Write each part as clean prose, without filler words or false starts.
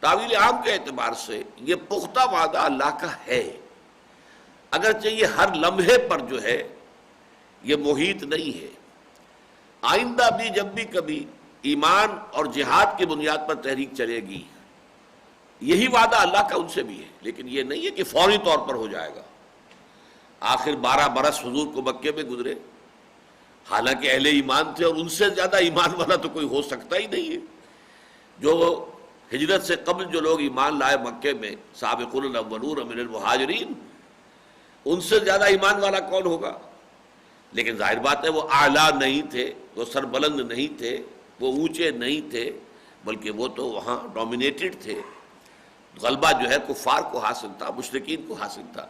تعویل عام کے اعتبار سے یہ پختہ وعدہ اللہ کا ہے، اگرچہ یہ ہر لمحے پر جو ہے یہ محیط نہیں ہے۔ آئندہ بھی جب بھی کبھی ایمان اور جہاد کی بنیاد پر تحریک چلے گی، یہی وعدہ اللہ کا ان سے بھی ہے، لیکن یہ نہیں ہے کہ فوری طور پر ہو جائے گا۔ آخر 12 برس حضور کو مکے میں گزرے، حالانکہ اہل ایمان تھے، اور ان سے زیادہ ایمان والا تو کوئی ہو سکتا ہی نہیں ہے۔ جو ہجرت سے قبل جو لوگ ایمان لائے مکے میں، سابقون الاولون من المہاجرین، ان سے زیادہ ایمان والا کون ہوگا؟ لیکن ظاہر بات ہے وہ اعلیٰ نہیں تھے، وہ سربلند نہیں تھے، وہ اونچے نہیں تھے، بلکہ وہ تو وہاں ڈومینیٹڈ تھے۔ غلبہ جو ہے کفار کو حاصل تھا، مشرکین کو حاصل تھا۔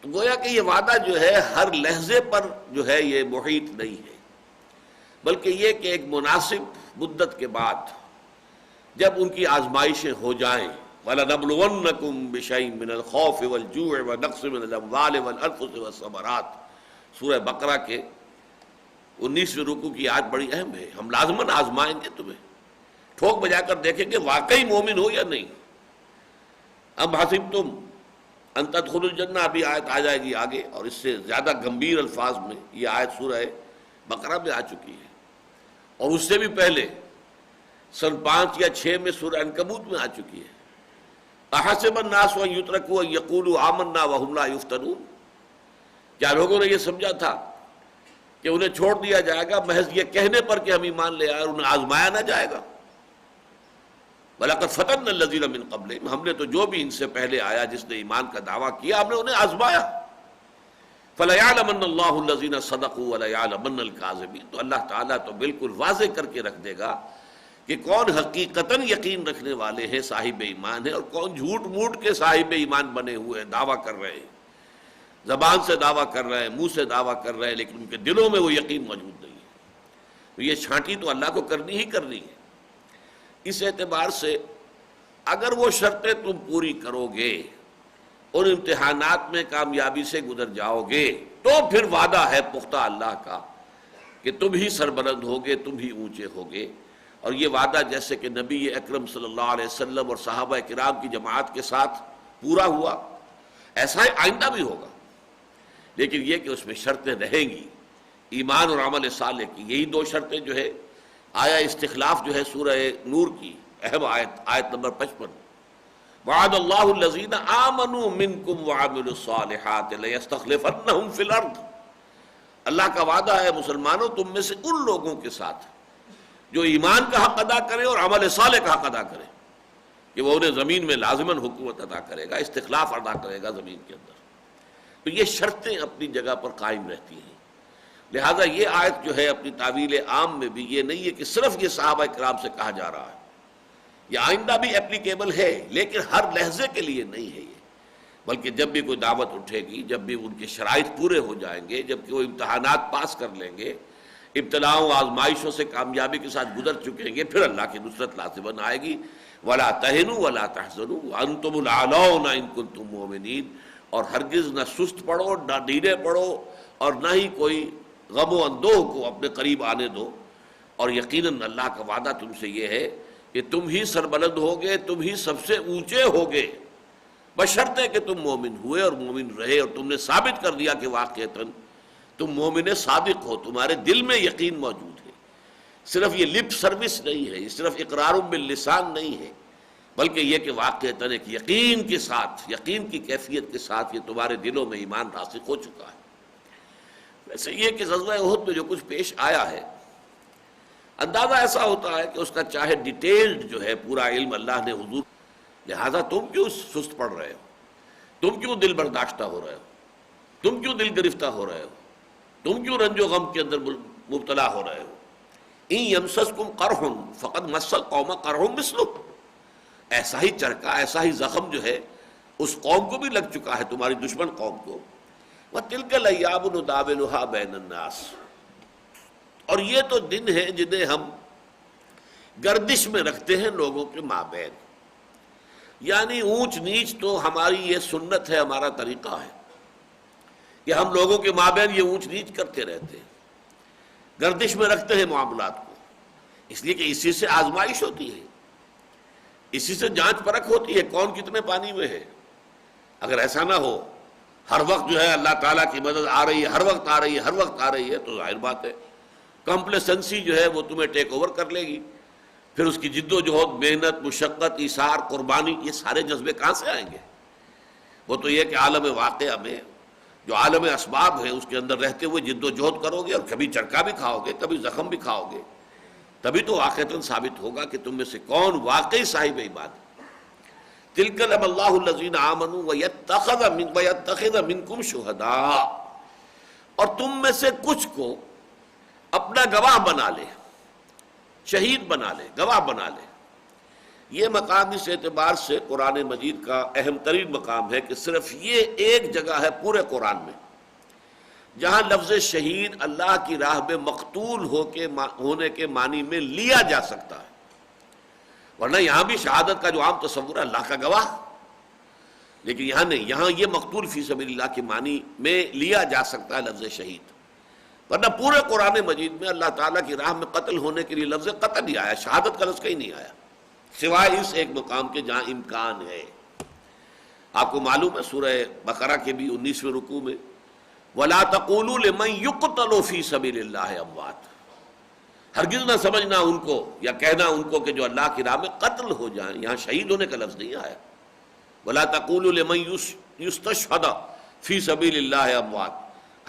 تو گویا کہ یہ وعدہ جو ہے ہر لحظے پر جو ہے یہ محیط نہیں ہے، بلکہ یہ کہ ایک مناسب مدت کے بعد جب ان کی آزمائشیں ہو جائیں، وَلَنَبْلُوَنَّكُمْ بِشَيْءٍ مِّنَ الْخَوْفِ وَالْجُوعِ وَنَقْصٍ مِّنَ الْأَمْوَالِ وَالْأَنفُسِ وَالثَّمَرَاتِ۔ سورہ بقرہ کے 19ویں رکوع کی آیت بڑی اہم ہے۔ ہم لازماً آزمائیں گے تمہیں، ٹھوک بجا کر دیکھیں گے واقعی مومن ہو یا نہیں۔ اب حسبتم ان تدخلوا الجنہ، ابھی آیت آ جائے گی آگے، اور اس سے زیادہ گمبھیر الفاظ میں یہ آیت سورہ بقرہ میں آ چکی ہے، اور اس سے بھی پہلے سن 5 یا 6 میں سورہ عنکبوت میں آ چکی ہے۔ احسب الناس ان یترکوا ان یقولوا آمنا وهم لا یفتنون، کیا لوگوں نے یہ سمجھا تھا کہ انہیں چھوڑ دیا جائے گا محض یہ کہنے پر کہ ہم ایمان لے آئے اور انہیں آزمایا نہ جائے گا؟ وَلَقَدْ فَتَنَّا الَّذِينَ مِن قَبْلِهِمْ، ہم نے تو جو بھی ان سے پہلے آیا جس نے ایمان کا دعویٰ کیا، ہم نے انہیں آزمایا۔ فَلَيَعْلَمَنَّ اللَّهُ الَّذِينَ صَدَقُوا وَلَيَعْلَمَنَّ الْكَاذِبِينَ، تو اللہ تعالیٰ تو بالکل واضح کر کے رکھ دے گا کہ کون حقیقتاً یقین رکھنے والے ہیں، صاحب ایمان ہیں، اور کون جھوٹ موٹ کے صاحب ایمان بنے ہوئے ہیں، دعویٰ کر رہے ہیں، زبان سے دعویٰ کر رہے ہیں، منہ سے دعویٰ کر رہے ہیں، لیکن ان کے دلوں میں وہ یقین موجود نہیں ہے۔ تو یہ چھانٹی تو اللہ کو کرنی ہی کرنی ہے۔ اس اعتبار سے اگر وہ شرطیں تم پوری کرو گے، اور امتحانات میں کامیابی سے گزر جاؤ گے، تو پھر وعدہ ہے پختہ اللہ کا کہ تم ہی سربلند ہوگے، تم ہی اونچے ہوگے۔ اور یہ وعدہ جیسے کہ نبی اکرم صلی اللہ علیہ وسلم اور صحابہ کرام کی جماعت کے ساتھ پورا ہوا، ایسا ہی آئندہ بھی ہوگا، لیکن یہ کہ اس میں شرطیں رہیں گی، ایمان اور عمل صالح کی۔ یہی 2 شرطیں جو ہے آیا استخلاف جو ہے سورہ نور کی اہم آیت نمبر 55، وعد اللہ الذین آمنوا منکم وعملوا الصالحات لیستخلفنہم فی الارض، اللہ کا وعدہ ہے مسلمانوں تم میں سے ان لوگوں کے ساتھ جو ایمان کا حق ادا کرے اور عمل صالح کا حق ادا کرے، کہ وہ انہیں زمین میں لازماً حکومت ادا کرے گا، استخلاف ادا کرے گا زمین کے اندر۔ تو یہ شرطیں اپنی جگہ پر قائم رہتی ہیں۔ لہذا یہ آیت جو ہے اپنی تعویل عام میں بھی یہ نہیں ہے کہ صرف یہ صحابہ کرام سے کہا جا رہا ہے، یہ آئندہ بھی اپلیکیبل ہے، لیکن ہر لحظے کے لیے نہیں ہے یہ، بلکہ جب بھی کوئی دعوت اٹھے گی، جب بھی ان کے شرائط پورے ہو جائیں گے، جب کہ وہ امتحانات پاس کر لیں گے، ابتلاؤں آزمائشوں سے کامیابی کے ساتھ گزر چکیں گے، پھر اللہ کی نصرت لازماً آئے گی۔ وَلَا تَهِنُوا وَلَا تَحْزَنُوا وَأَنْتُمُ الْأَعْلَوْنَ إِن كُنتُم مُؤْمِنِينَ، اور ہرگز نہ سست پڑو، نہ ڈھیلے پڑو، اور نہ ہی کوئی غم و اندوہ کو اپنے قریب آنے دو۔ اور یقیناً اللہ کا وعدہ تم سے یہ ہے کہ تم ہی سربلند ہوگے، تم ہی سب سے اونچے ہوگے، بشرطے کہ تم مومن ہوئے اور مومن رہے، اور تم نے ثابت کر دیا کہ واقعتاً تم مومن صادق ہو، تمہارے دل میں یقین موجود ہے۔ صرف یہ لپ سروس نہیں ہے، یہ صرف اقرار باللسان نہیں ہے، بلکہ یہ کہ واقعتاً ایک یقین کے ساتھ، یقین کی کیفیت کے ساتھ یہ تمہارے دلوں میں ایمان راسخ ہو چکا ہے۔ ویسے یہ کہ غزوہ احد میں جو کچھ پیش آیا ہے، اندازہ ایسا ہوتا ہے کہ اس کا چاہے ڈیٹیلڈ جو ہے پورا علم اللہ نے حضور، لہذا تم کیوں سست پڑ رہے ہو، تم کیوں دل برداشتہ ہو رہے ہو، تم کیوں دل گرفتہ ہو رہے ہو، تم کیوں رنج و غم کے اندر مبتلا ہو رہے ہو۔ ان یمسسکم قرح فقد مس القوم قرح مثلہ، ایسا ہی چرکا، ایسا ہی زخم جو ہے اس قوم کو بھی لگ چکا ہے، تمہاری دشمن قوم کو۔ وَتِلْكَ الْأَيَّامُ نُدَاوِلُهَا بَيْنَ النَّاسِ، اور یہ تو دن ہیں جنہیں ہم گردش میں رکھتے ہیں لوگوں کے مابین، یعنی اونچ نیچ تو ہماری یہ سنت ہے، ہمارا طریقہ ہے کہ ہم لوگوں کے مابین یہ اونچ نیچ کرتے رہتے ہیں، گردش میں رکھتے ہیں معاملات کو، اس لیے کہ اسی سے آزمائش ہوتی ہے۔ اسی سے جانچ پرکھ ہوتی ہے کون کتنے پانی میں ہے. اگر ایسا نہ ہو ہر وقت جو ہے اللہ تعالیٰ کی مدد آ رہی ہے، ہر وقت آ رہی ہے، ہر وقت آ رہی ہے، تو ظاہر بات ہے کمپلیسنسی جو ہے وہ تمہیں ٹیک اوور کر لے گی. پھر اس کی جد و جہد، محنت، مشقت، ایثار، قربانی، یہ سارے جذبے کہاں سے آئیں گے؟ وہ تو یہ کہ عالم واقعہ میں جو عالم اسباب ہے اس کے اندر رہتے ہوئے جد و جہد کرو گے، اور کبھی چرکا بھی کھاؤ گے، کبھی زخم بھی کھاؤ گے، تبھی تو واقعتاً ثابت ہوگا کہ تم میں سے کون واقعی صاحب ایمان ہے. تلک لم اللہ الذین آمنوا ویتخذ منکم شہداء، اور تم میں سے کچھ کو اپنا گواہ بنا لے، شہید بنا لے، گواہ بنا لے. یہ مقام اس اعتبار سے قرآن مجید کا اہم ترین مقام ہے کہ صرف یہ ایک جگہ ہے پورے قرآن میں جہاں لفظ شہید اللہ کی راہ میں مقتول ہونے کے معنی میں لیا جا سکتا ہے. ورنہ یہاں بھی شہادت کا جو عام تصور ہے اللہ کا گواہ، لیکن یہاں نہیں، یہاں یہ مقتول فی سبیل اللہ کے معنی میں لیا جا سکتا ہے لفظ شہید. ورنہ پورے قرآن مجید میں اللہ تعالیٰ کی راہ میں قتل ہونے کے لیے لفظ قتل ہی آیا، شہادت کا لفظ کہیں نہیں آیا، سوائے اس ایک مقام کے جہاں امکان ہے. آپ کو معلوم ہے سورہ بقرہ کے بھی 19ویں رکوع میں وَلَا تَقُولُوا لِمَنْ يُقْتَلُ فِي سَبِيلِ اللَّهِ أَمْوَاتٌ، ہرگز نہ سمجھنا ان کو یا کہنا ان کو کہ جو اللہ کی راہ میں قتل ہو جائیں. یہاں شہید ہونے کا لفظ نہیں آیا. وَلَا تَقُولُوا لِمَنْ يُسْتَشْهَدَ فِي سَبِيلِ اللَّهِ أَمْوَاتٌ،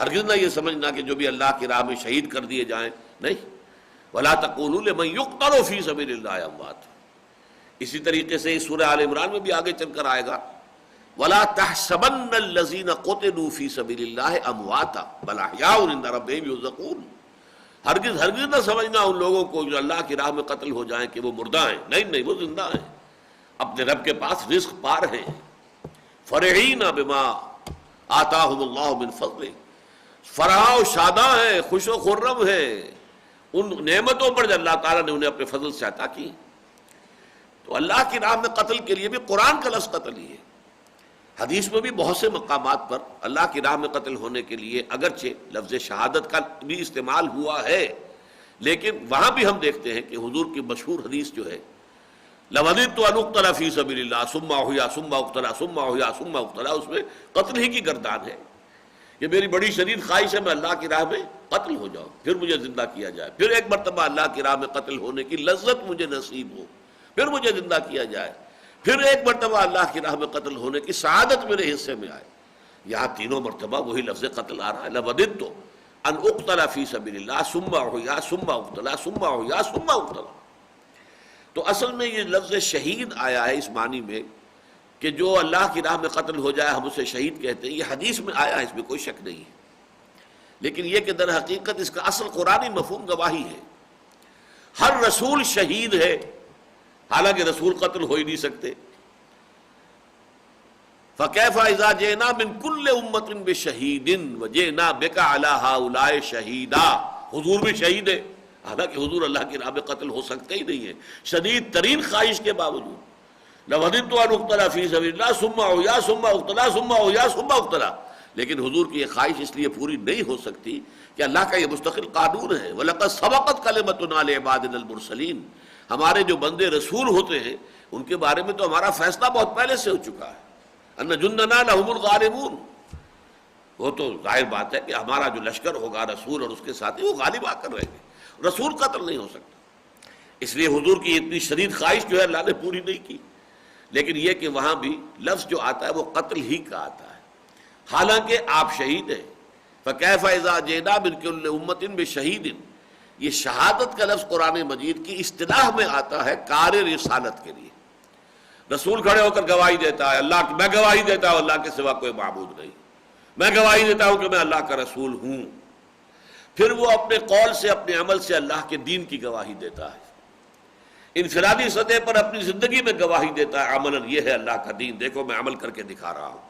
ہرگز نہ یہ سمجھنا کہ جو بھی اللہ کی راہ میں شہید کر دیے جائیں، نہیں. وَلَا تَقُولُوا لِمَنْ يُقْتَلُ فِي سَبِيلِ اللَّهِ أَمْوَاتٌ. اسی طریقے سے اس سورہ آل عمران میں بھی آگے چل کر آئے گا وَلَا تَحْسَبَنَّ الَّذِينَ قُتِلُوا فِي سَبِيلِ اللَّهِ أَمْوَاتًا بَلْ أَحْيَاءٌ عِندَ رَبِّهِمْ يُرْزَقُونَ. ہرگز نہ سمجھنا ان لوگوں کو جو اللہ کی راہ میں قتل ہو جائیں کہ وہ مردہ ہیں. نہیں، وہ زندہ ہیں، اپنے رب کے پاس رزق پا رہے ہیں. فَرِحِينَ بِمَا آتَاهُمُ اللَّهُ مِنْ فَضْلِهِ، فرحاں و شاداں ہیں، خوش و خرم ہیں ان نعمتوں پر جو اللہ تعالیٰ نے انہیں اپنے فضل سے عطا کی. تو اللہ کی راہ میں قتل کے لیے بھی قرآن کا لفظ قتل ہی ہے. حدیث میں بھی بہت سے مقامات پر اللہ کی راہ میں قتل ہونے کے لیے اگرچہ لفظ شہادت کا بھی استعمال ہوا ہے، لیکن وہاں بھی ہم دیکھتے ہیں کہ حضور کی مشہور حدیث جو ہے لَوَدِدتُّ أَنْ أُقْتَلَ فِي سَبِيلِ اللَّهِ ثُمَّ أُحْيَا ثُمَّ أُقْتَلَ ثُمَّ أُحْيَا ثُمَّ أُقْتَلَ، اس میں قتل ہی کی گردان ہے. یہ میری بڑی شدید خواہش ہے میں اللہ کی راہ میں قتل ہو جاؤں، پھر مجھے زندہ کیا جائے، پھر ایک مرتبہ اللہ کی راہ میں قتل ہونے کی لذت مجھے نصیب ہو، پھر مجھے زندہ کیا جائے، پھر ایک مرتبہ اللہ کی راہ میں قتل ہونے کی سعادت میرے حصے میں آئے. یہاں تینوں مرتبہ وہی لفظ قتل آ رہا ہے لَوَدِدتُّ أَنْ أُقْتَلَ فِي سَبِيلِ اللَّهِ ثُمَّ أُحْيَا ثُمَّ أُقْتَلَ ثُمَّ أُحْيَا ثُمَّ أُقْتَلَ. تو اصل میں یہ لفظ شہید آیا ہے اس معنی میں کہ جو اللہ کی راہ میں قتل ہو جائے ہم اسے شہید کہتے ہیں. یہ حدیث میں آیا ہے، اس میں کوئی شک نہیں ہے، لیکن یہ کہ در حقیقت اس کا اصل قرآنی مفہوم گواہی ہے. ہر رسول شہید ہے، حالانکہ رسول قتل ہو ہی نہیں سکتے. فَكَيْفَ إِذَا جِئْنَا مِنْ كُلِّ أُمَّةٍ بِشَهِيدٍ وَجِئْنَا بِكَ عَلَى هَؤُلَاءِ شَهِيدًا. حضور بھی شہید ہے، حالانکہ حضور اللہ کی راہ میں قتل ہو سکتے ہی نہیں ہے شدید ترین خواہش کے باوجود. لَوَدِدتُّ أَنْ أُقْتَلَ فِي سَبِيلِ اللَّهِ ثُمَّ أُحْيَا ثُمَّ أُقْتَلَ ثُمَّ أُحْيَا ثُمَّ أُقْتَلَ. لیکن حضور کی یہ خواہش اس لیے پوری نہیں ہو سکتی کہ اللہ کا یہ مستقل قانون ہے وَلَقَدْ سَبَقَتْ كَلِمَتُنَا لِعِبَادِنَا الْمُرْسَلِينَ. ہمارے جو بندے رسول ہوتے ہیں ان کے بارے میں تو ہمارا فیصلہ بہت پہلے سے ہو چکا ہے. ان جندنا لهم الغالبون. وہ تو ظاہر بات ہے کہ ہمارا جو لشکر ہوگا رسول اور اس کے ساتھی وہ غالب آ کر رہیں گے، رسول قتل نہیں ہو سکتا. اس لیے حضور کی اتنی شدید خواہش جو ہے اللہ نے پوری نہیں کی. لیکن یہ کہ وہاں بھی لفظ جو آتا ہے وہ قتل ہی کا آتا ہے، حالانکہ آپ شہید ہیں. فَكَيْفَ إِذَا جِئْنَا مِنْ كُلِّ أُمَّةٍ بِشَهِيدٍ. یہ شہادت کا لفظ قرآن مجید کی اصطلاح میں آتا ہے کار رسالت کے لیے. رسول کھڑے ہو کر گواہی دیتا ہے اللہ میں گواہی دیتا ہوں اللہ کے سوا کوئی معبود نہیں، میں گواہی دیتا ہوں کہ میں اللہ کا رسول ہوں. پھر وہ اپنے قول سے اپنے عمل سے اللہ کے دین کی گواہی دیتا ہے، انفرادی سطح پر اپنی زندگی میں گواہی دیتا ہے عملاً یہ ہے اللہ کا دین، دیکھو میں عمل کر کے دکھا رہا ہوں.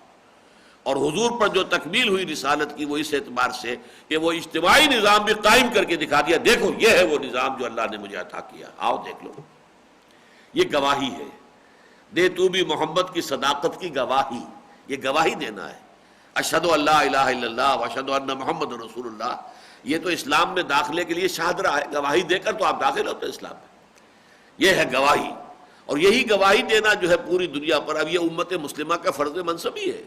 اور حضور پر جو تکمیل ہوئی رسالت کی وہ اس اعتبار سے کہ وہ اجتماعی نظام بھی قائم کر کے دکھا دیا، دیکھو یہ ہے وہ نظام جو اللہ نے مجھے عطا کیا، آؤ دیکھ لو. یہ گواہی ہے. دے تو بھی محمد کی صداقت کی گواہی، یہ گواہی دینا ہے. اشہد ان لا الہ الا اللہ واشہد ان محمد رسول اللہ. یہ تو اسلام میں داخلے کے لیے شاہدرہ ہے، گواہی دے کر تو آپ داخل ہوتے اسلام میں، یہ ہے گواہی. اور یہی گواہی دینا جو ہے پوری دنیا پر اب یہ امت مسلمہ کا فرض منصب ہی ہے.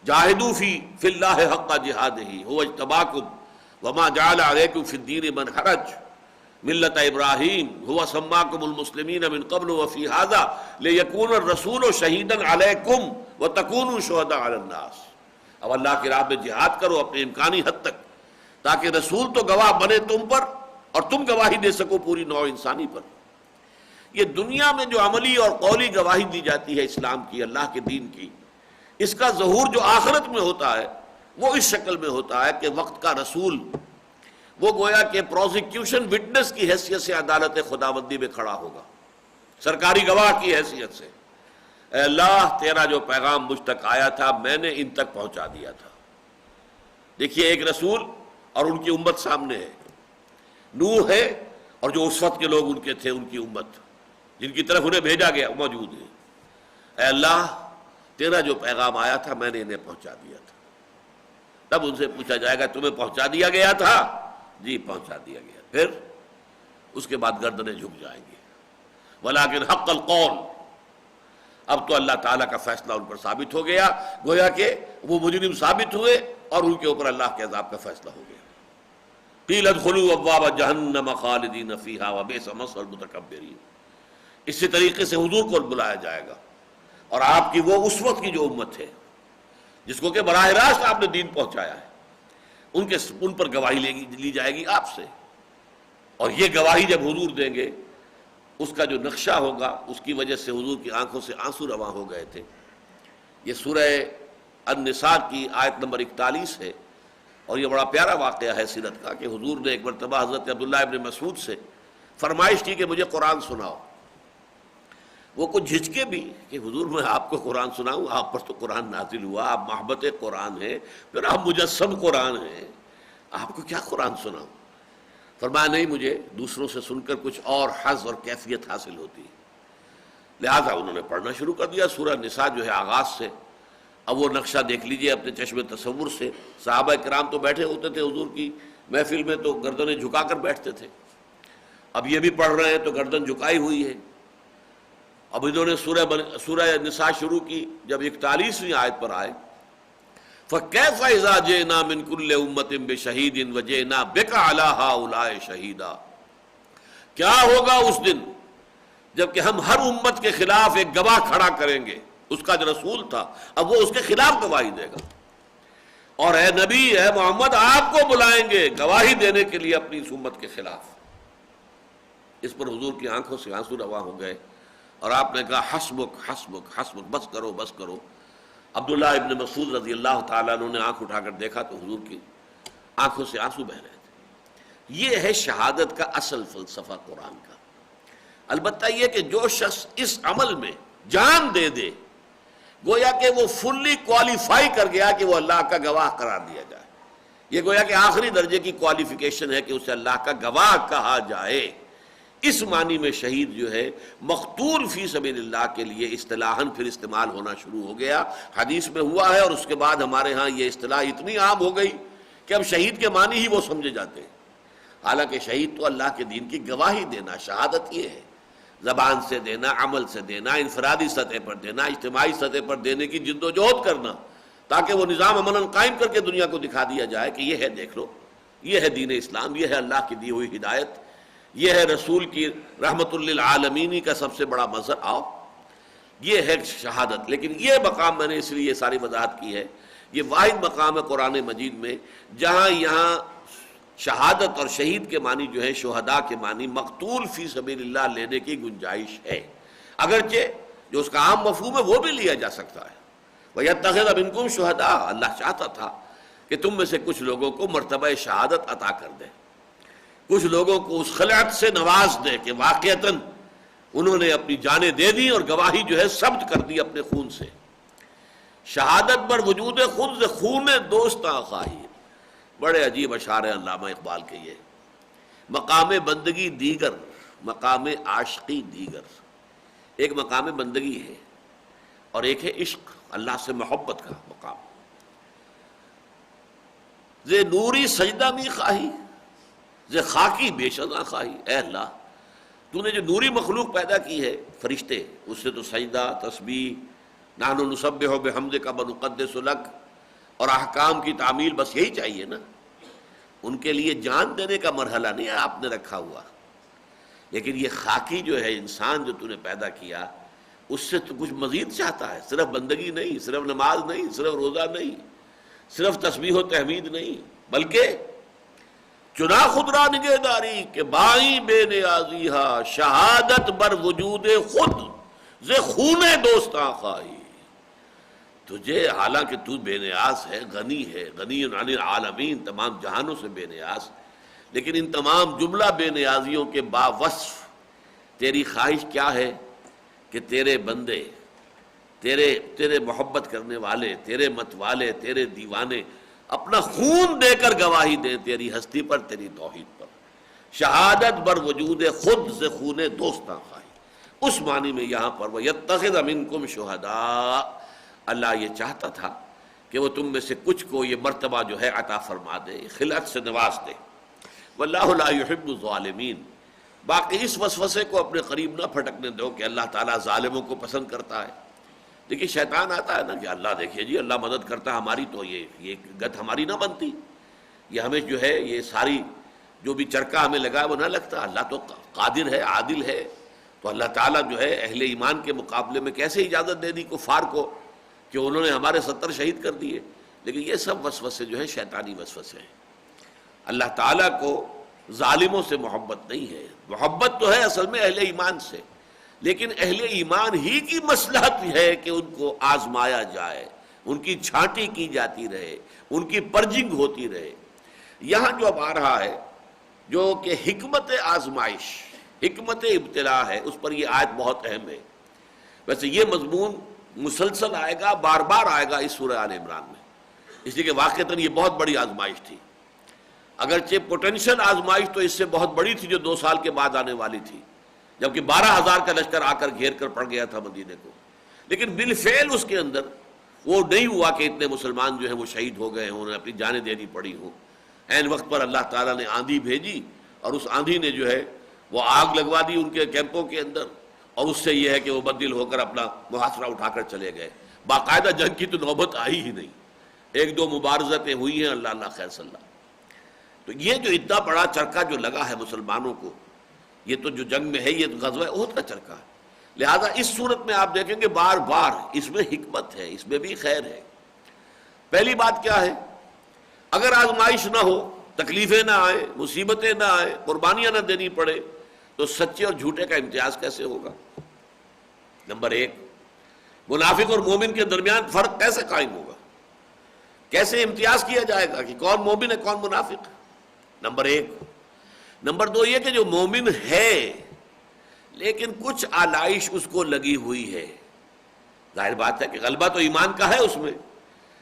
جاہدوا فی اللہ حق جہادہ هو اجتباکم وما جعل علیکم فی الدین من حرج ملت ابراہیم هو سماکم المسلمین من قبل وفی ھذا لیکون الرسول شہیدا علیکم وتکونوا شہداء علی الناس. اب اللہ کی راہ میں جہاد کرو اپنے امکانی حد تک تاکہ رسول تو گواہ بنے تم پر اور تم گواہی دے سکو پوری نوع انسانی پر. یہ دنیا میں جو عملی اور قولی گواہی دی جاتی ہے اسلام کی، اللہ کے دین کی، اس کا ظہور جو آخرت میں ہوتا ہے وہ اس شکل میں ہوتا ہے کہ وقت کا رسول وہ گویا کہ پروزیکیوشن وٹنس کی حیثیت سے عدالت خداوندی میں کھڑا ہوگا، سرکاری گواہ کی حیثیت سے. اے اللہ، تیرا جو پیغام مجھ تک آیا تھا میں نے ان تک پہنچا دیا تھا. دیکھیے ایک رسول اور ان کی امت سامنے ہے، نوح ہے اور جو اس وقت کے لوگ ان کے تھے، ان کی امت جن کی طرف انہیں بھیجا گیا موجود ہے. اے اللہ، تیرا جو پیغام آیا تھا میں نے انہیں پہنچا دیا تھا. تب ان سے پوچھا جائے گا تمہیں پہنچا دیا گیا تھا؟ جی پہنچا دیا گیا. پھر اس کے بعد گردنیں جھک جائیں گی. ولیکن حق القول، اب تو اللہ تعالیٰ کا فیصلہ ان پر ثابت ہو گیا، گویا کہ وہ مجرم ثابت ہوئے اور ان کے اوپر اللہ کے عذاب کا فیصلہ ہو گیا. قیل ادخلوا ابواب جہنم خالدین فیہا وبئس مثوى المتکبرین. اسی طریقے سے حضور کو بلایا جائے گا اور آپ کی وہ اس وقت کی جو امت ہے جس کو کہ براہ راست آپ نے دین پہنچایا ہے، ان پر گواہی لی جائے گی آپ سے. اور یہ گواہی جب حضور دیں گے اس کا جو نقشہ ہوگا اس کی وجہ سے حضور کی آنکھوں سے آنسو رواں ہو گئے تھے. یہ سورہ النساء کی آیت نمبر 41 ہے اور یہ بڑا پیارا واقعہ ہے سیرت کا کہ حضور نے ایک مرتبہ حضرت عبداللہ ابن مسعود سے فرمائش کی کہ مجھے قرآن سناؤ. وہ کچھ جھجکے بھی کہ حضور میں آپ کو قرآن سناؤں، آپ پر تو قرآن نازل ہوا، آپ محبت قرآن ہیں، پھر آپ مجسم قرآن ہیں، آپ کو کیا قرآن سناؤں. فرمایا نہیں، مجھے دوسروں سے سن کر کچھ اور حظ اور کیفیت حاصل ہوتی ہے. لہٰذا انہوں نے پڑھنا شروع کر دیا سورہ نساء جو ہے آغاز سے. اب وہ نقشہ دیکھ لیجئے اپنے چشم تصور سے. صحابہ کرام تو بیٹھے ہوتے تھے حضور کی محفل میں تو گردنیں جھکا کر بیٹھتے تھے. اب یہ بھی پڑھ رہے ہیں تو گردن جھکائی ہوئی ہے. اب انہوں نے سورہ نساء شروع کی. جب 41ویں آیت پر آئے فَكَيْفَ إِذَا جِئْنَا مِنْ كُلِّ أُمَّةٍ بِشَهِيدٍ وَجِئْنَا بِكَ عَلَىٰ هَٰؤُلَاءِ شَهِيدًا. کیا ہوگا اس دن جب کہ ہم ہر امت کے خلاف ایک گواہ کھڑا کریں گے. اس کا جو رسول تھا اب وہ اس کے خلاف گواہی دے گا. اور اے نبی، اے محمد، آپ کو بلائیں گے گواہی دینے کے لیے اپنی اس امت کے خلاف. اس پر حضور کی آنکھوں سے آنسو رواں ہو گئے اور آپ نے کہا حسبک حسبک حسبک، بس کرو بس کرو. عبداللہ ابن مسعود رضی اللہ تعالیٰ عنہ نے آنکھ اٹھا کر دیکھا تو حضور کی آنکھوں سے آنسو بہ رہے تھے. یہ ہے شہادت کا اصل فلسفہ قرآن کا. البتہ یہ کہ جو شخص اس عمل میں جان دے دے گویا کہ وہ فلی کوالیفائی کر گیا کہ وہ اللہ کا گواہ قرار دیا جائے. یہ گویا کہ آخری درجے کی کوالیفیکیشن ہے کہ اسے اللہ کا گواہ کہا جائے. اس معنی میں شہید جو ہے مقتول فی سبیل اللہ کے لیے اصطلاحاً پھر استعمال ہونا شروع ہو گیا. حدیث میں ہوا ہے اور اس کے بعد ہمارے ہاں یہ اصطلاح اتنی عام ہو گئی کہ اب شہید کے معنی ہی وہ سمجھے جاتے ہیں. حالانکہ شہید تو اللہ کے دین کی گواہی دینا، شہادت یہ ہے زبان سے دینا، عمل سے دینا، انفرادی سطح پر دینا، اجتماعی سطح پر دینے کی جد و جہد کرنا تاکہ وہ نظام عملاً قائم کر کے دنیا کو دکھا دیا جائے کہ یہ ہے، دیکھ لو، یہ ہے دین اسلام، یہ ہے اللہ کی دی ہوئی ہدایت، یہ ہے رسول کی رحمت للعالمین کا سب سے بڑا مظہر. آؤ، یہ ہے شہادت. لیکن یہ مقام میں نے اس لیے یہ ساری وضاحت کی ہے، یہ واحد مقام ہے قرآن مجید میں جہاں یہاں شہادت اور شہید کے معنی جو ہے شہداء کے معنی مقتول فی سبیل اللہ لینے کی گنجائش ہے. اگرچہ جو اس کا عام مفہوم ہے وہ بھی لیا جا سکتا ہے. وَيَتَّخِذَ مِنْكُمْ شُهَدَاءَ، اللہ چاہتا تھا کہ تم میں سے کچھ لوگوں کو مرتبہ شہادت عطا کر دے، کچھ لوگوں کو اس خلعت سے نواز دے کہ واقعتاً انہوں نے اپنی جانیں دے دی اور گواہی جو ہے ثبت کر دی اپنے خون سے. شہادت پر وجود خود خون دوستاں خواہی، بڑے عجیب اشعار ہیں علامہ اقبال کے. یہ مقام بندگی دیگر، مقام عاشقی دیگر. ایک مقام بندگی ہے اور ایک ہے عشق، اللہ سے محبت کا مقام. زے نوری سجدہ می خواہی، زے خاکی بے شزاں خواہی. اے اللہ، تو نے جو نوری مخلوق پیدا کی ہے فرشتے، اس سے تو سجدہ، تسبیح، نحن نسبح بحمدک ونقدس لک اور احکام کی تعمیل، بس یہی چاہیے نا. ان کے لیے جان دینے کا مرحلہ نہیں ہے آپ نے رکھا ہوا. لیکن یہ خاکی جو ہے انسان جو تو نے پیدا کیا، اس سے تو کچھ مزید چاہتا ہے. صرف بندگی نہیں، صرف نماز نہیں، صرف روزہ نہیں، صرف تسبیح و تحمید نہیں، بلکہ چنا خود را نگہداری کہ بائی بے نیازی ہا شہادت بر وجود خود ز خون دوستاں خواہی. تجھے حالانکہ تو بے نیاز ہے، غنی ہے، غنی عن العالمین، تمام جہانوں سے بے نیاز، لیکن ان تمام جملہ بے نیازیوں کے باوصف تیری خواہش کیا ہے کہ تیرے بندے، تیرے محبت کرنے والے، تیرے مت والے، تیرے دیوانے اپنا خون دے کر گواہی دیں تیری ہستی پر، تیری توحید پر. شہادت بر وجود خود سے خون دوستاں خواہی، اس معنی میں یہاں پر وَيَتَّخِذَ مِنْكُمْ شُهَدَاءَ، اللہ یہ چاہتا تھا کہ وہ تم میں سے کچھ کو یہ مرتبہ جو ہے عطا فرما دے، خلعت سے نواز دے. واللہ لا يحب الظالمین. باقی اس وسوسے کو اپنے قریب نہ پھٹکنے دو کہ اللہ تعالیٰ ظالموں کو پسند کرتا ہے. دیکھیے شیطان آتا ہے نا کہ اللہ دیکھیے جی اللہ مدد کرتا ہے ہماری، تو یہ گت ہماری نہ بنتی، یہ ہمیں جو ہے یہ ساری جو بھی چرکہ ہمیں لگا ہے وہ نہ لگتا. اللہ تو قادر ہے، عادل ہے. تو اللہ تعالیٰ جو ہے اہل ایمان کے مقابلے میں کیسے اجازت دے دی کفار کو کہ انہوں نے ہمارے 70 شہید کر دیے. لیکن یہ سب وسوسے جو ہیں شیطانی وسوسے ہیں. اللہ تعالیٰ کو ظالموں سے محبت نہیں ہے، محبت تو ہے اصل میں اہل ایمان سے، لیکن اہل ایمان ہی کی مصلحت ہے کہ ان کو آزمایا جائے، ان کی چھانٹی کی جاتی رہے، ان کی پرجنگ ہوتی رہے. یہاں جو اب آ رہا ہے جو کہ حکمت آزمائش، حکمت ابتلاء ہے، اس پر یہ آیت بہت اہم ہے. ویسے یہ مضمون مسلسل آئے گا، بار بار آئے گا اس سورہ آل عمران میں، اس لیے کہ واقعتاً یہ بہت بڑی آزمائش تھی. اگرچہ پوٹینشل آزمائش تو اس سے بہت بڑی تھی جو 2 سال کے بعد آنے والی تھی، جبکہ 12,000 کا لشکر آ کر گھیر کر پڑ گیا تھا مدینے کو. لیکن بالفعل اس کے اندر وہ نہیں ہوا کہ اتنے مسلمان جو ہیں وہ شہید ہو گئے ہوں، انہیں اپنی جانیں دینی پڑی ہوں. عین وقت پر اللہ تعالیٰ نے آندھی بھیجی اور اس آندھی نے جو ہے وہ آگ لگوا دی ان کے کیمپوں کے اندر، اور اس سے یہ ہے کہ وہ بدل ہو کر اپنا محاصرہ اٹھا کر چلے گئے. باقاعدہ جنگ کی تو نوبت آئی ہی نہیں، 1-2 مبارزتیں ہوئی ہیں، اللہ خیر صلی اللہ. تو یہ جو اتنا بڑا چرکا جو لگا ہے مسلمانوں کو، یہ تو جو جنگ میں ہے یہ غزوہ احد کا چرکا ہے. لہذا اس صورت میں آپ دیکھیں گے بار بار اس میں حکمت ہے، اس میں بھی خیر ہے. پہلی بات کیا ہے، اگر آزمائش نہ ہو، تکلیفیں نہ آئیں، مصیبتیں نہ آئیں، قربانیاں نہ دینی پڑے، تو سچے اور جھوٹے کا امتیاز کیسے ہوگا؟ نمبر 1، منافق اور مومن کے درمیان فرق کیسے قائم ہوگا؟ کیسے امتیاز کیا جائے گا کہ کون مومن ہے کون منافق؟ نمبر 1. نمبر 2 یہ کہ جو مومن ہے لیکن کچھ آلائش اس کو لگی ہوئی ہے، ظاہر بات ہے کہ غلبہ تو ایمان کا ہے اس میں،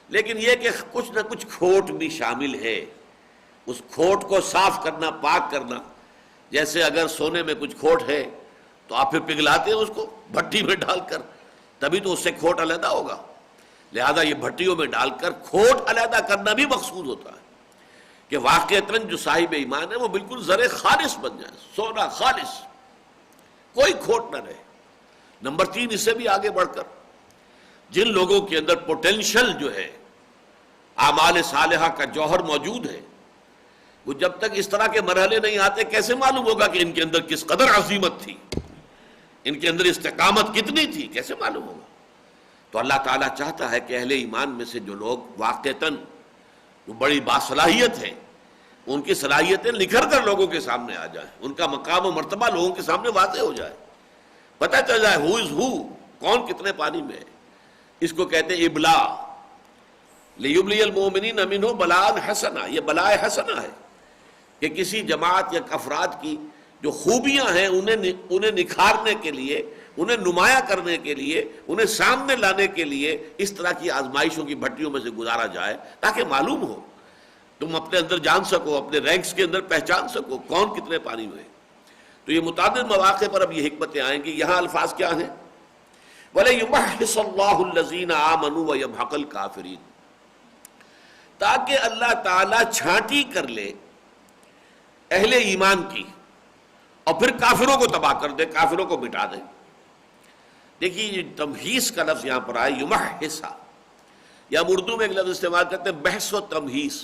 لیکن یہ کہ کچھ نہ کچھ کھوٹ بھی شامل ہے. اس کھوٹ کو صاف کرنا، پاک کرنا. جیسے اگر سونے میں کچھ کھوٹ ہے تو آپ پھر پگھلاتے ہیں اس کو بھٹی میں ڈال کر، تبھی تو اس سے کھوٹ علیحدہ ہوگا. لہذا یہ بھٹیوں میں ڈال کر کھوٹ علیحدہ کرنا بھی مقصود ہوتا ہے کہ واقعتاً جو صاحب ایمان ہے وہ بالکل زر خالص بن جائے، سونا خالص، کوئی کھوٹ نہ رہے. نمبر 3، اس سے بھی آگے بڑھ کر جن لوگوں کے اندر پوٹینشل جو ہے اعمال صالحہ کا جوہر موجود ہے، وہ جب تک اس طرح کے مرحلے نہیں آتے کیسے معلوم ہوگا کہ ان کے اندر کس قدر عظیمت تھی، ان کے اندر استقامت کتنی تھی، کیسے معلوم ہوگا؟ تو اللہ تعالیٰ چاہتا ہے کہ اہل ایمان میں سے جو لوگ واقعتاً وہ بڑی باصلاحیت ہیں، ان کی صلاحیتیں نکھر کر لوگوں کے سامنے آ جائیں، ان کا مقام و مرتبہ لوگوں کے سامنے واضح ہو جائے، پتہ چل جائے ہو از ہو، کون کتنے پانی میں ہے. اس کو کہتے ہیں ابلا، لیبلی المؤمنین منہ بلاء حسنہ. یہ بلاء حسنہ ہے کہ کسی جماعت یا افراد کی جو خوبیاں ہیں انہیں نکھارنے کے لیے، انہیں نمایاں کرنے کے لیے، انہیں سامنے لانے کے لیے اس طرح کی آزمائشوں کی بھٹیوں میں سے گزارا جائے تاکہ معلوم ہو، تم اپنے اندر جان سکو، اپنے رینکس کے اندر پہچان سکو کون کتنے پانی میں ہے. تو یہ متعدد مواقع پر اب یہ حکمتیں آئیں گی. یہاں الفاظ کیا ہیں؟ وَلَيُمَحِّصَ اللَّهُ الَّذِينَ آمَنُوا وَيَمْحَقَ الْكَافِرِينَ، تاکہ اللہ تعالیٰ چھانٹی کر لے اہل ایمان کی اور پھر کافروں کو تباہ کر دے، کافروں کو مٹا دے۔ دیکھیے یہ تمہیس کا لفظ یہاں پر آیا، یمحصا، یا ہم اردو میں ایک لفظ استعمال کرتے ہیں بحث و تمہیس۔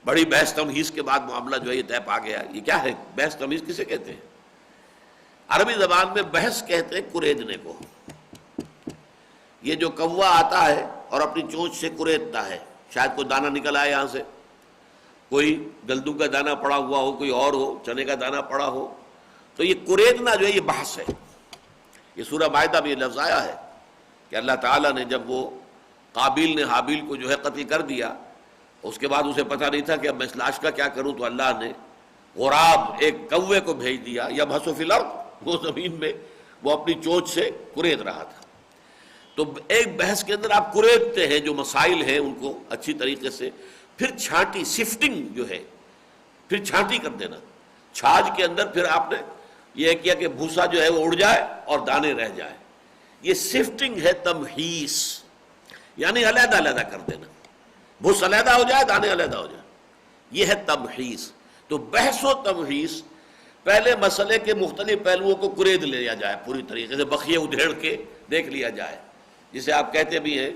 بڑی بحث تمہیس کے بعد معاملہ جو ہے یہ طے پا گیا۔ یہ کیا ہے بحث تمہیس، کسے کہتے ہیں؟ عربی زبان میں بحث کہتے ہیں کریدنے کو۔ یہ جو کوا آتا ہے اور اپنی چونچ سے کریدتا ہے، شاید کوئی دانہ نکل آئے یہاں سے، کوئی گلدوں کا دانہ پڑا ہوا ہو، کوئی اور ہو، چنے کا دانہ پڑا ہو، تو یہ کریدنا جو ہے یہ بحث ہے۔ یہ سورہ مائدہ میں یہ لفظ آیا ہے کہ اللہ تعالیٰ نے جب وہ قابیل نے حابیل کو جو ہے قتل کر دیا، اس کے بعد اسے پتہ نہیں تھا کہ اب میں اس لاش کا کیا کروں، تو اللہ نے غراب ایک کوے کو بھیج دیا، یبحث فی الارض، وہ زمین میں وہ اپنی چونچ سے کرید رہا تھا۔ تو ایک بحث کے اندر آپ کریدتے ہیں جو مسائل ہیں ان کو اچھی طریقے سے، پھر چھانٹی سفٹنگ جو ہے، پھر چھانٹی کر دینا، چھاج کے اندر پھر آپ نے یہ کیا کہ بھوسا جو ہے وہ اڑ جائے اور دانے رہ جائے۔ یہ سفٹنگ ہے تمہیس، یعنی علیحدہ علیحدہ کر دینا، بھوس علیحدہ ہو جائے، دانے علیحدہ ہو جائے، یہ ہے تمہیس۔ تو بحث و تمہیس، پہلے مسئلے کے مختلف پہلوؤں کو کرید لیا جائے، پوری طریقے سے بخیے ادھیڑ کے دیکھ لیا جائے، جسے آپ کہتے بھی ہیں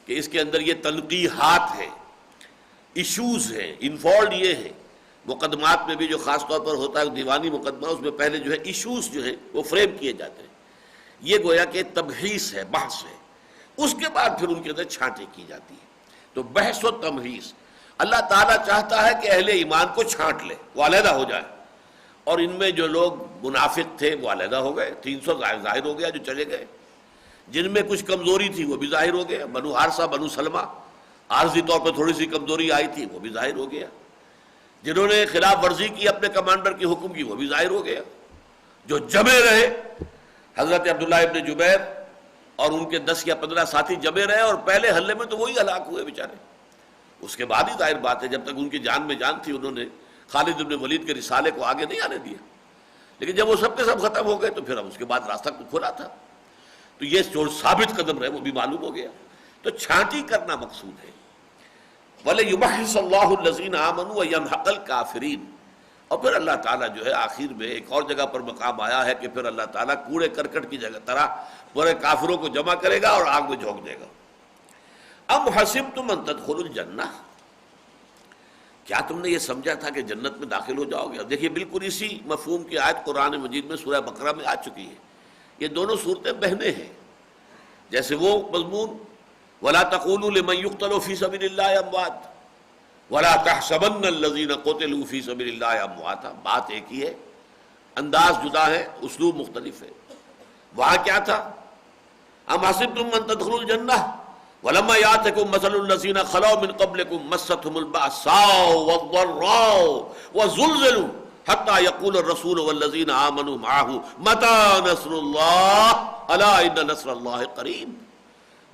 کہ اس کے اندر یہ تنقیحات ہے، ایشوز ہیں، انفالوڈ یہ ہے۔ مقدمات میں بھی جو خاص طور پر ہوتا ہے دیوانی مقدمہ، اس میں پہلے جو ہے ایشوز جو ہیں وہ فریم کیے جاتے ہیں۔ یہ گویا کہ تبحیث ہے، بحث ہے، اس کے بعد پھر ان کے اندر چھانٹی کی جاتی ہے۔ تو بحث و تمہیز، اللہ تعالیٰ چاہتا ہے کہ اہل ایمان کو چھانٹ لے، وہ علیحدہ ہو جائے، اور ان میں جو لوگ منافق تھے وہ علیحدہ ہو گئے، 300 ظاہر ہو گیا جو چلے گئے، جن میں کچھ کمزوری تھی وہ بھی ظاہر ہو گیا، بنو حارثہ بنو سلمہ عارضی طور پہ تھوڑی سی کمزوری آئی تھی وہ بھی ظاہر ہو گیا، جنہوں نے خلاف ورزی کی اپنے کمانڈر کے حکم کی وہ بھی ظاہر ہو گیا، جو جمے رہے حضرت عبداللہ ابن جبیر اور ان کے 10 یا 15 ساتھی جمے رہے، اور پہلے حملے میں تو وہی ہلاک ہوئے بیچارے، اس کے بعد ہی ظاہر بات ہے جب تک ان کی جان میں جان تھی انہوں نے خالد ابن ولید کے رسالے کو آگے نہیں آنے دیا، لیکن جب وہ سب کے سب ختم ہو گئے تو پھر اب اس کے بعد راستہ کھلا تھا، تو یہ جو ثابت قدم رہے وہ بھی معلوم ہو گیا۔ تو چھانٹی کرنا مقصود ہے، وَلَيُمَحِّصَ اللَّهُ الَّذِينَ آمَنُوا وَيَمْحَقَ الْكَافِرِينَ۔ اور پھر اللہ تعالیٰ جو ہے آخر میں ایک اور جگہ پر مقام آیا ہے کہ پھر اللہ تعالیٰ کوڑے کرکٹ کی جگہ طرح پورے کافروں کو جمع کرے گا اور آگ میں جھونک دے گا۔ ام حسبتم ان تدخلوا الجنہ، کیا تم نے یہ سمجھا تھا کہ جنت میں داخل ہو جاؤ گے؟ دیکھیے بالکل اسی مفہوم کی آیت قرآن مجید میں سورہ بقرہ میں آ چکی ہے۔ یہ دونوں صورتیں بہنیں ہیں، جیسے وہ مضمون وَلَا تَقُولُوا لِمَنْ يُقْتَلُ فِي سَبِيلِ اللَّهِ أَمْوَاتٌ وَلَا تَحْسَبَنَّ الَّذِينَ قُتِلُوا فِي سَبِيلِ اللَّهِ أَمْوَاتًا، بات ایک ہی ہے، انداز جدا ہے، اسلوب مختلف ہے۔ وہاں کیا تھا؟ ام حسبتم ان تدخلوا الجنہ ولما یاتکم مثل الذین خلوا من قبلکم مستهم البأساء والضراء وزلزلوا حتى يقول الرسول والذین آمنوا معه متى نصر اللہ الا ان نصر اللہ قریب۔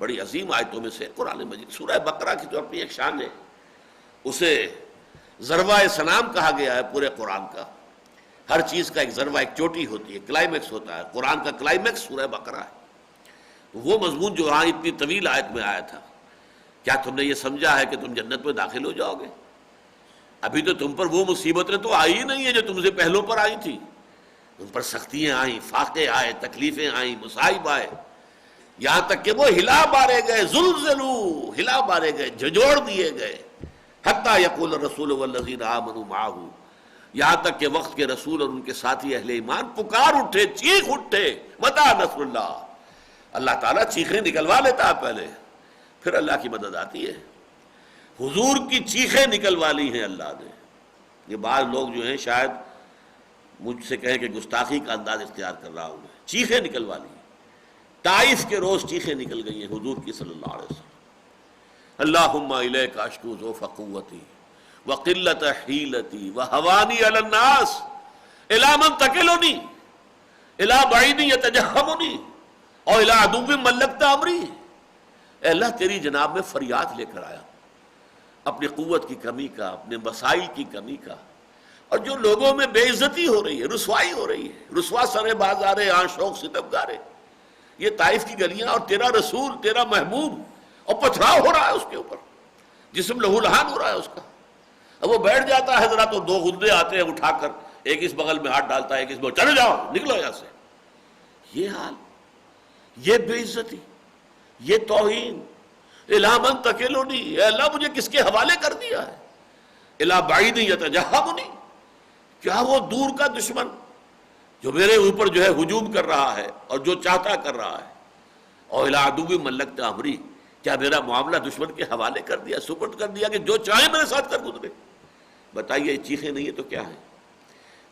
بڑی عظیم آیتوں میں سے قرآن مجید، سورہ بقرہ کی تو اپنی ایک شان ہے، اسے ذروہ سنام کہا گیا ہے پورے قرآن کا۔ ہر چیز کا ایک ذروہ، ایک چوٹی ہوتی ہے، کلائمیکس ہوتا ہے، قرآن کا کلائمیکس سورہ بقرہ ہے۔ وہ مضمون جو وہاں اتنی طویل آیت میں آیا تھا، کیا تم نے یہ سمجھا ہے کہ تم جنت میں داخل ہو جاؤ گے؟ ابھی تو تم پر وہ مصیبتیں تو آئی ہی نہیں ہیں جو تم سے پہلوں پر آئی تھی، ان پر سختیاں آئیں، فاقے آئے، تکلیفیں آئیں، مصائب آئے، یہاں تک کہ وہ ہلا مارے گئے، زلزلوا، ہلا مارے گئے، جھنجھوڑ دیے گئے، حتی یقول الرسول والذین آمنوا معه، یہاں تک کہ وقت کے رسول اور ان کے ساتھی اہل ایمان پکار اٹھے، چیخ اٹھے، متى نصر اللہ، اللہ تعالیٰ چیخیں نکلوا لیتا ہے پہلے، پھر اللہ کی مدد آتی ہے۔ حضور کی چیخیں نکلوا لی ہیں اللہ نے۔ یہ بعض لوگ جو ہیں شاید مجھ سے کہیں کہ گستاخی کا انداز اختیار کر رہا ہوں میں، چیخیں نکلوا لی، طائف کے روز چیخیں نکل گئی ہیں حضور کی صلی اللہ علیہ وسلم۔ اللہم الیک اشکو ضعف قوتی وقلت حیلتی وہوانی علی الناس الی من تکلنی الی بعید یتجہمنی اور الی عدو ملکت امری۔ اے اللہ تیری جناب میں فریاد لے کر آیا اپنی قوت کی کمی کا، اپنے مسائل کی کمی کا، اور جو لوگوں میں بے عزتی ہو رہی ہے، رسوائی ہو رہی ہے، رسوا سرے بازارے آن شوق ستمگارے، یہ طائف کی گلیاں، اور تیرا رسول، تیرا محبوب، اور پتھراؤ ہو رہا ہے اس کے اوپر، جسم لہو لہان ہو رہا ہے اس کا۔ اب وہ بیٹھ جاتا ہے ذرا تو دو غدے آتے ہیں اٹھا کر ایک اس بغل میں ہاتھ ڈالتا ہے، ایک اس میں، چلو جاؤ نکلو یہاں سے. یہ حال، یہ بے عزتی، یہ توہین. الا من تکلنی، اے اللہ مجھے کس کے حوالے کر دیا ہے. الا بعید یتجہمنی، کیا وہ دور کا دشمن جو میرے اوپر جو ہے ہجوم کر رہا ہے اور جو چاہتا کر رہا ہے. اور الا عدو ملکت امری، کیا میرا معاملہ دشمن کے حوالے کر دیا، سپرد کر دیا کہ جو چاہے میرے ساتھ کر گزرے. بتائیے یہ چیخیں نہیں ہے تو کیا ہے؟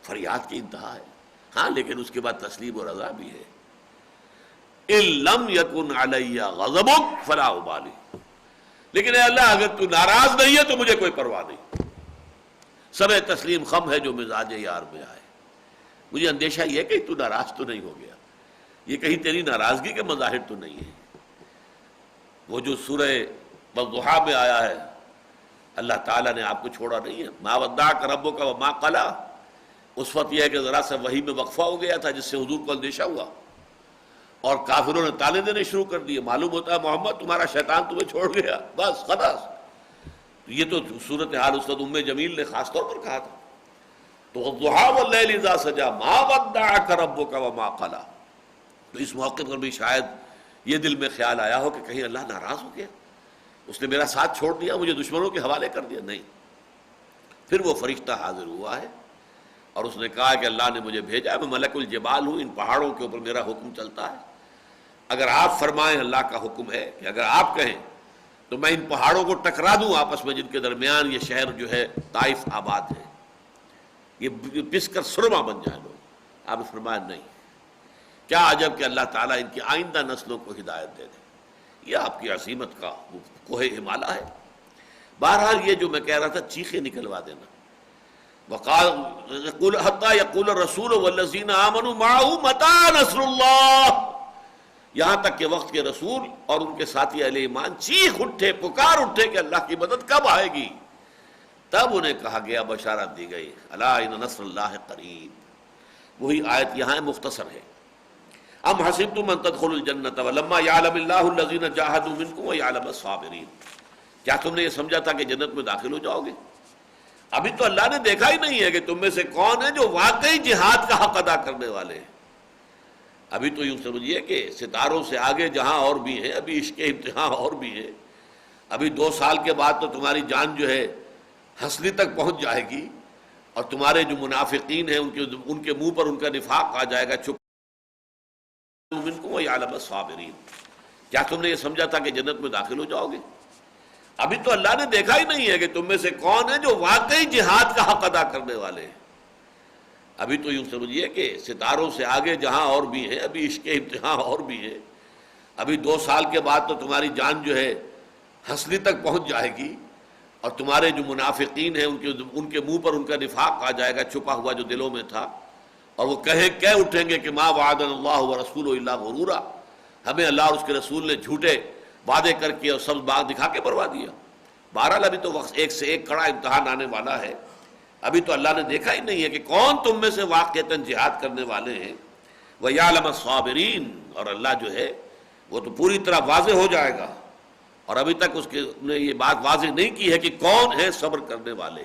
فریاد کی انتہا ہے. ہاں لیکن اس کے بعد تسلیم اور رضا بھی ہے. ان لم یکن علی غضبک فلا ابالی، لیکن اے اللہ اگر تو ناراض نہیں ہے تو مجھے کوئی پرواہ نہیں. سب تسلیم خم ہے جو مزاج یار میں آئے. مجھے اندیشہ یہ کہ تو ناراض تو نہیں ہو گیا، یہ کہیں تیری ناراضگی کے مظاہر تو نہیں ہے. وہ جو سورہ والضحیٰ میں آیا ہے، اللہ تعالیٰ نے آپ کو چھوڑا نہیں ہے. ما ودعک ربک وما قلی. اس وقت یہ ہے کہ ذرا سا وحی میں وقفہ ہو گیا تھا جس سے حضور کو اندیشہ ہوا، اور کافروں نے تانے دینے شروع کر دیے. معلوم ہوتا ہے محمد تمہارا شیطان تمہیں چھوڑ گیا، بس خلاص. یہ تو صورتحال اس وقت ام جمیل نے خاص طور پر کہا تھا. تو والضحیٰ واللیل اذا سجی ما ودعک ربک وما قلی. تو اس موقع پر بھی شاید یہ دل میں خیال آیا ہو کہ کہیں اللہ ناراض ہو گیا، اس نے میرا ساتھ چھوڑ دیا، مجھے دشمنوں کے حوالے کر دیا. نہیں. پھر وہ فرشتہ حاضر ہوا ہے اور اس نے کہا کہ اللہ نے مجھے بھیجا ہے، میں ملک الجبال ہوں، ان پہاڑوں کے اوپر میرا حکم چلتا ہے. اگر آپ فرمائیں، اللہ کا حکم ہے کہ اگر آپ کہیں تو میں ان پہاڑوں کو ٹکرا دوں آپس میں، جن کے درمیان یہ شہر جو ہے طائف آباد ہے، یہ پس کر سرما بن جائے لوگ. آپ نے فرمایا نہیں. کیا عجب کہ اللہ تعالیٰ ان کی آئندہ نسلوں کو ہدایت دے دے. یہ آپ کی عظیمت کا کوہ ہمالیہ ہے. بہرحال یہ جو میں کہہ رہا تھا چیخیں نکلوا دینا. وقال حتى يقول الرسول والذين آمنوا معه متى نصر اللہ، یہاں تک کہ وقت کے رسول اور ان کے ساتھی اہل ایمان چیخ اٹھے، پکار اٹھے کہ اللہ کی مدد کب آئے گی. تب انہیں کہا گیا، بشارت دی گئی، الا ان نصر اللہ قریب. وہی آیت یہاں مختصر ہے. ام حسبتم ان تدخلوا الجنۃ ولما يعلم اللہ الذین جاہدوا منکم ويعلم الصابرین. کیا تم نے یہ سمجھا تھا کہ جنت میں داخل ہو جاؤ گے؟ ابھی تو اللہ نے دیکھا ہی نہیں ہے کہ تم میں سے کون ہے جو واقعی جہاد کا حق ادا کرنے والے ہیں. ابھی تو یوں سمجھیے کہ ستاروں سے آگے جہاں اور بھی ہیں، ابھی عشق امتحان اور بھی ہے. ابھی 2 سال کے بعد تو تمہاری جان جو ہے ہنسلی تک پہنچ جائے گی، اور تمہارے جو منافقین ہیں ان کے منہ پر ان کا نفاق آ جائے گا. چھپ منکم ویعلم الصابرین. کیا تم نے یہ سمجھا تھا کہ جنت میں داخل ہو جاؤ گے؟ ابھی تو اللہ نے دیکھا ہی نہیں ہے کہ تم میں سے کون ہے جو واقعی جہاد کا حق ادا کرنے والے ہیں. ابھی تو یوں سمجھیے کہ ستاروں سے آگے جہاں اور بھی ہیں، ابھی عشق امتحان اور بھی ہے. ابھی 2 سال کے بعد تو تمہاری جان جو ہے ہنسلی تک پہنچ جائے گی، اور تمہارے جو منافقین ہیں ان کے منہ پر ان کا نفاق آ جائے گا، چھپا ہوا جو دلوں میں تھا. اور وہ کہہ اٹھیں گے کہ ما وعدنا اللہ ورسولہ الا غرورا. ہمیں اللہ اور اس کے رسول نے جھوٹے وعدے کر کے اور سب باغ دکھا کے بروا دیا. بہرحال ابھی تو وقت ایک سے ایک کڑا امتحان آنے والا ہے. ابھی تو اللہ نے دیکھا ہی نہیں ہے کہ کون تم میں سے واقعتاً جہاد کرنے والے ہیں. وَيَعْلَمَ الصَّابِرِينَ. اور اللہ جو ہے وہ تو پوری طرح واضح ہو جائے گا. اور ابھی تک اس نے یہ بات واضح نہیں کی ہے کہ کون ہے صبر کرنے والے.